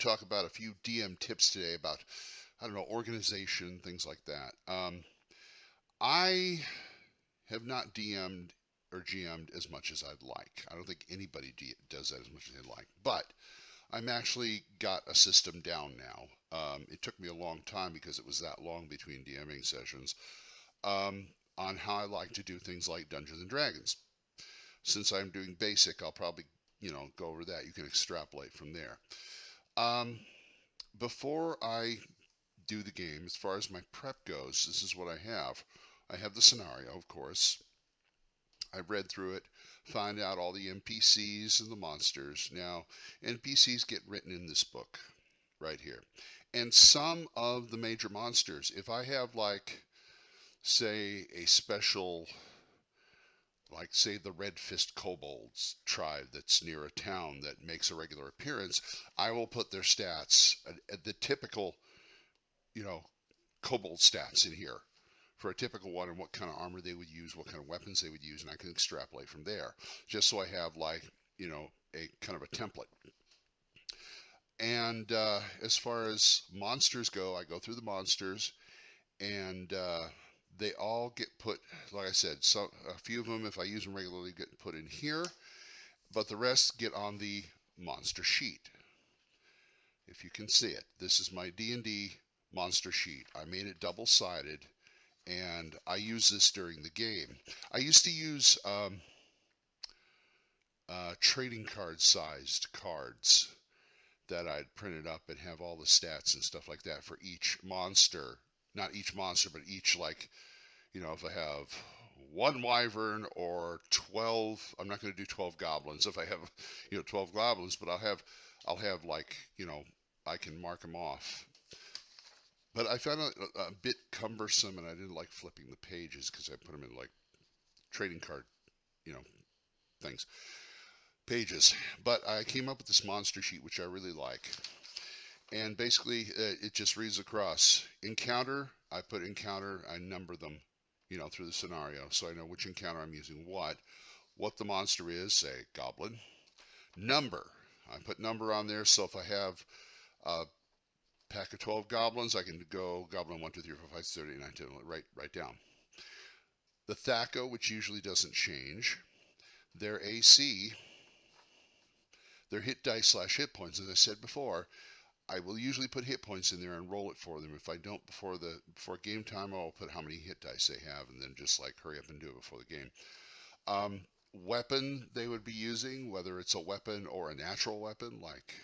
talk about a few DM tips today about, I don't know, organization, things like that. I have not DM'd or GM'd as much as I'd like. I don't think anybody does that as much as they'd like. But I'm actually got a system down now. It took me a long time because it was that long between DMing sessions, on how I like to do things like Dungeons and Dragons. Since I'm doing basic, I'll probably, go over that. You can extrapolate from there. Um, Before I do the game, as far as my prep goes, this is what I have. I have the scenario, of course. I read through it, find out all the NPCs and the monsters. Now, NPCs get written in this book right here. And some of the major monsters, if I have, like, say, a special, like, say, the Red Fist Kobolds tribe that's near a town that makes a regular appearance, I will put their stats, the typical, you know, Kobold stats in here for a typical one, and what kind of armor they would use, what kind of weapons they would use, and I can extrapolate from there, just so I have, like, a kind of a template. And as far as monsters go, I go through the monsters, and they all get put, like I said, a few of them, if I use them regularly, get put in here, but the rest get on the monster sheet. If you can see it, this is my D&D monster sheet. I made it double-sided, and I use this during the game. I used to use trading card sized cards that I'd printed up and have all the stats and stuff like that for each monster. Not each monster, but each, like, if I have one wyvern or 12, I'm not going to do 12 goblins. If I have, 12 goblins, but I'll have, like, I can mark them off. But I found it a bit cumbersome, and I didn't like flipping the pages because I put them in, like, trading card, you know, things, pages. But I came up with this monster sheet, which I really like. And basically, it just reads across. Encounter, I put encounter, I number them, through the scenario, so I know which encounter I'm using what the monster is, say, goblin. Number, I put number on there, so if I have a pack of 12 goblins, I can go goblin 1, 2, 3, 4, 5, 6, 7, 8, 9, 10, right down. The THAC0, which usually doesn't change. Their AC, their hit dice / hit points, as I said before, I will usually put hit points in there and roll it for them. If I don't before game time, I'll put how many hit dice they have, and then just, like, hurry up and do it before the game. Weapon they would be using, whether it's a weapon or a natural weapon, like,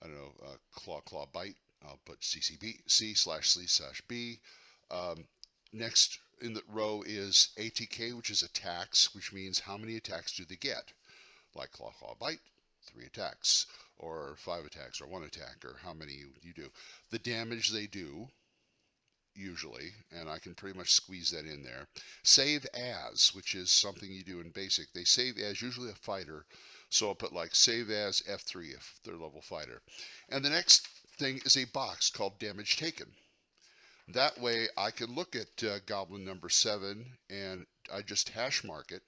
I don't know, claw bite. I'll put CCB C/C/B. Next in the row is ATK, which is attacks, which means how many attacks do they get? Like claw bite, 3 attacks, or 5 attacks, or 1 attack, or how many you do. The damage they do, usually, and I can pretty much squeeze that in there. Save as, which is something you do in basic. They save as, usually a fighter, so I'll put, like, save as F3 if they're level fighter. And the next thing is a box called damage taken. That way I can look at goblin number 7, and I just hash mark it.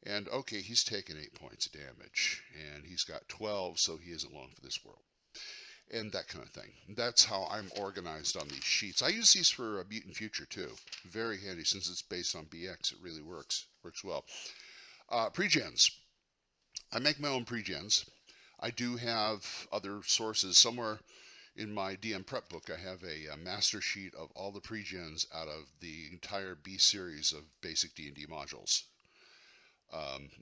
And okay, he's taken 8 points of damage, and he's got 12, so he isn't long for this world. And that kind of thing. That's how I'm organized on these sheets. I use these for Mutant Future too. Very handy since it's based on BX. It really works well. Pregens. I make my own pregens. I do have other sources. Somewhere in my DM prep book, I have a master sheet of all the pregens out of the entire B series of basic D&D modules.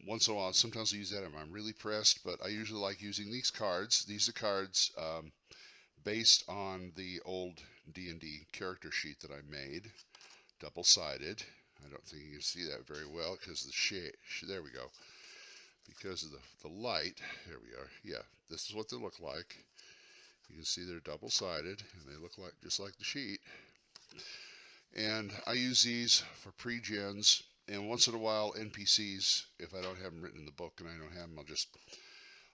Once in a while, sometimes I use that if I'm really pressed, but I usually like using these cards. These are cards based on the old D&D character sheet that I made, double-sided. I don't think you can see that very well because the shade, there we go. Because of the light, there we are. Yeah, this is what they look like. You can see they're double-sided, and they look like just like the sheet. And I use these for pre-gens, and once in a while NPCs, if I don't have them written in the book and I don't have them,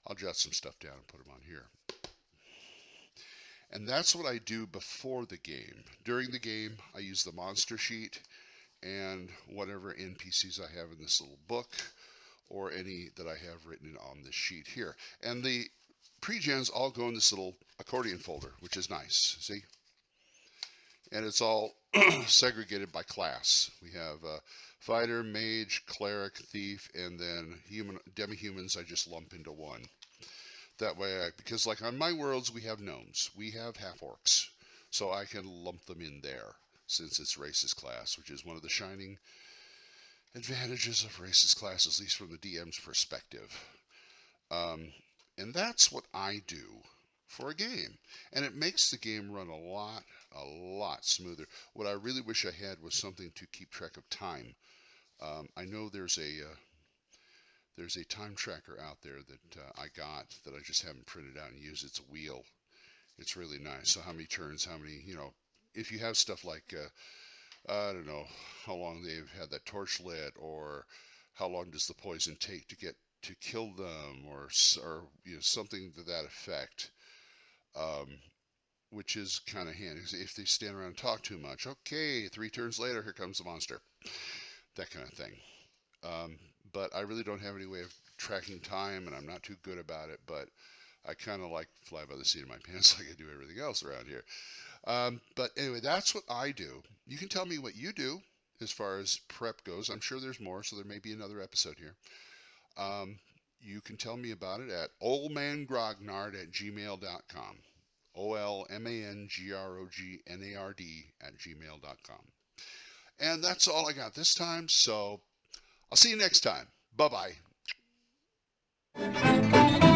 I'll jot some stuff down and put them on here. And that's what I do before the game. During the game, I use the monster sheet and whatever NPCs I have in this little book, or any that I have written on this sheet here. And the pre-gens all go in this little accordion folder, which is nice. See? And it's all segregated by class. We have fighter, mage, cleric, thief, and then human, demi-humans I just lump into one. That way, because like on my worlds, we have gnomes, we have half-orcs, so I can lump them in there since it's racist class, which is one of the shining advantages of racist class, at least from the DM's perspective. Um, and that's what I do for a game. And it makes the game run a lot smoother. What I really wish I had was something to keep track of time. I know there's a time tracker out there that I got that I just haven't printed out and used. It's a wheel. It's really nice. So how many turns, how many, if you have stuff like, I don't know how long they've had that torch lit, or how long does the poison take to get to kill them, or something to that effect, um, which is kind of handy. If they stand around and talk too much, okay, 3 turns later, here comes the monster, that kind of thing. Um, but I really don't have any way of tracking time, and I'm not too good about it, but I kind of like fly by the seat of my pants like I do everything else around here. But anyway, that's what I do. You can tell me what you do as far as prep goes. I'm sure there's more, so there may be another episode here. You can tell me about it at oldmangrognard@gmail.com. OLMANGROGNARD@gmail.com. And that's all I got this time, so I'll see you next time. Bye bye.